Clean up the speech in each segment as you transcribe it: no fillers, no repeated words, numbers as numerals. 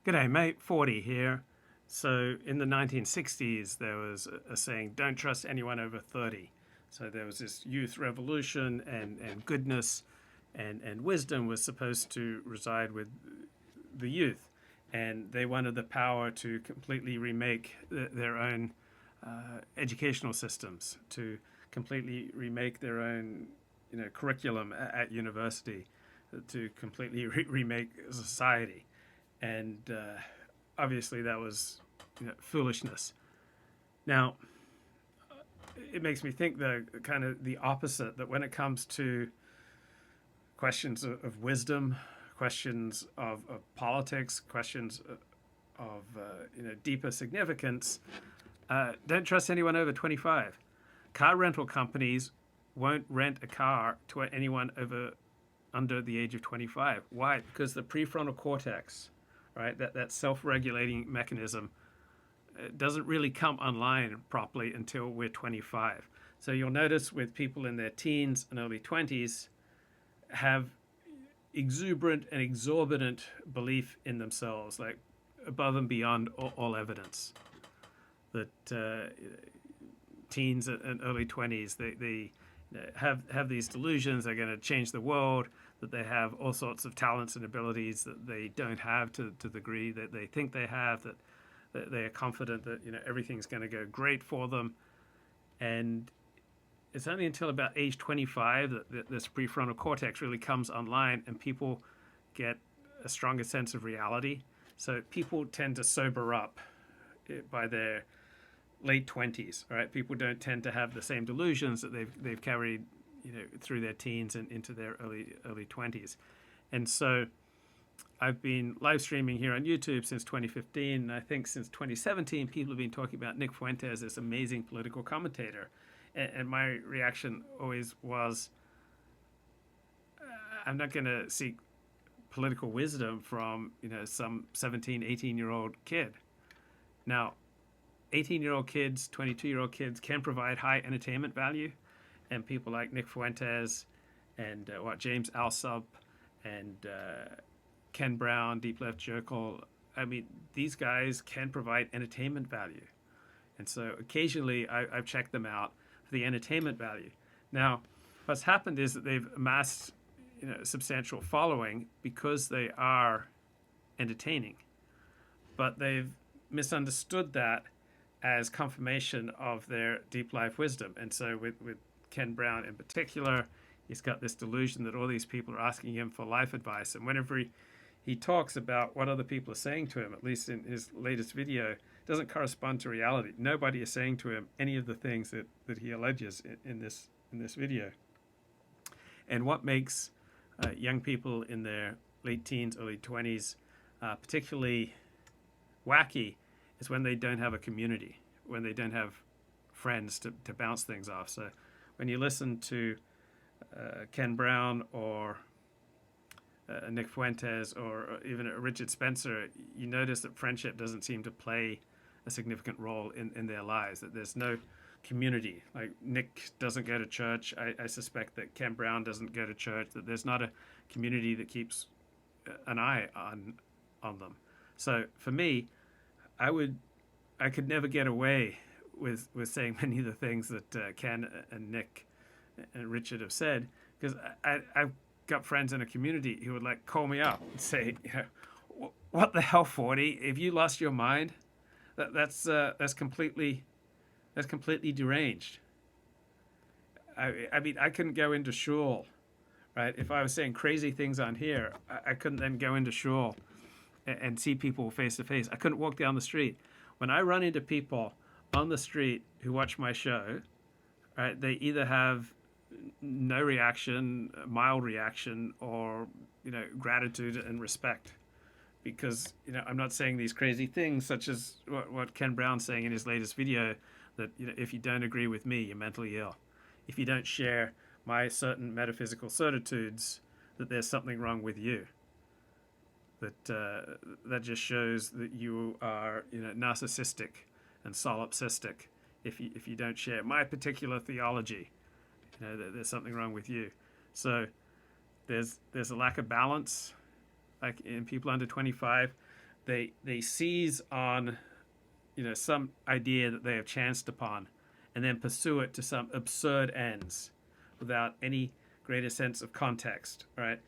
G'day, mate. 40 here. So, in the 1960s, there was a saying, don't trust anyone over 30. So, there was this youth revolution, and goodness and wisdom was supposed to reside with the youth. And they wanted the power to completely remake their own educational systems, to completely remake their own curriculum at university, to completely remake society. And obviously that was foolishness. Now, it makes me think the kind of the opposite, that when it comes to questions of wisdom, questions of politics, questions of deeper significance, don't trust anyone over 25. Car rental companies won't rent a car to anyone under the age of 25. Why? Because the prefrontal cortex, right, that self-regulating mechanism, doesn't really come online properly until we're 25. So you'll notice with people in their teens and early 20s have exuberant and exorbitant belief in themselves, like above and beyond all evidence. That teens and early 20s, they have these delusions, they're going to change the world, that they have all sorts of talents and abilities that they don't have to the degree that they think they have, that they are confident that everything's going to go great for them. And it's only until about age 25 that this prefrontal cortex really comes online and people get a stronger sense of reality. So people tend to sober up by their late 20s, right? People don't tend to have the same delusions that they've carried through their teens and into their early 20s. And so I've been live streaming here on YouTube since 2015. And I think since 2017, people have been talking about Nick Fuentes, this amazing political commentator. And my reaction always was, I'm not going to seek political wisdom from some 17, 18-year-old kid. Now, 18-year-old kids, 22-year-old kids can provide high entertainment value, and people like Nick Fuentes and James Alsop and Ken Brown, Deep Left Jerkle, I mean, these guys can provide entertainment value. And so occasionally I've checked them out for the entertainment value. Now, what's happened is that they've amassed a substantial following because they are entertaining. But they've misunderstood that as confirmation of their deep life wisdom. And so with Ken Brown in particular, he's got this delusion that all these people are asking him for life advice. And whenever he talks about what other people are saying to him, at least in his latest video, doesn't correspond to reality. Nobody is saying to him any of the things that he alleges in this video. And what makes young people in their late teens, early 20s particularly wacky is when they don't have a community, when they don't have friends to bounce things off. So when you listen to Ken Brown or Nick Fuentes or even Richard Spencer, you notice that friendship doesn't seem to play a significant role in their lives, that there's no community. Like Nick doesn't go to church. I suspect that Ken Brown doesn't go to church, that there's not a community that keeps an eye on them. So for me, I could never get away with saying many of the things that Ken and Nick and Richard have said, because I've got friends in a community who would call me up and say, what the hell, 40? Have you lost your mind? That's completely deranged. I mean, I couldn't go into shul, right? If I was saying crazy things on here, I couldn't then go into shul and see people face to face. I couldn't walk down the street. When I run into people on the street who watch my show, right, they either have no reaction, mild reaction, or gratitude and respect, because I'm not saying these crazy things such as what Ken Brown's saying in his latest video, that if you don't agree with me, you're mentally ill. If you don't share my certain metaphysical certitudes, that there's something wrong with you. That just shows that you are narcissistic and solipsistic. If you don't share my particular theology, there's something wrong with you. So there's a lack of balance, like in people under 25. They seize on, some idea that they have chanced upon, and then pursue it to some absurd ends without any greater sense of context, right?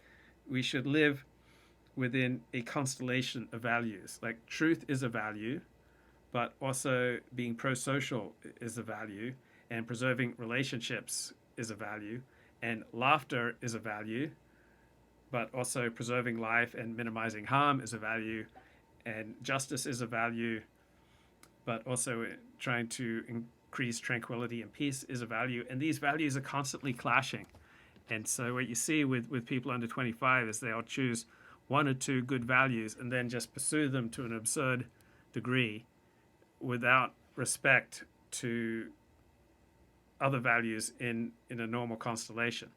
We should live within a constellation of values. Like truth is a value, but also being pro-social is a value, and preserving relationships is a value, and laughter is a value, but also preserving life and minimizing harm is a value, and justice is a value, but also trying to increase tranquility and peace is a value. And these values are constantly clashing. And so what you see with people under 25 is they'll choose one or two good values and then just pursue them to an absurd degree without respect to other values in a normal constellation.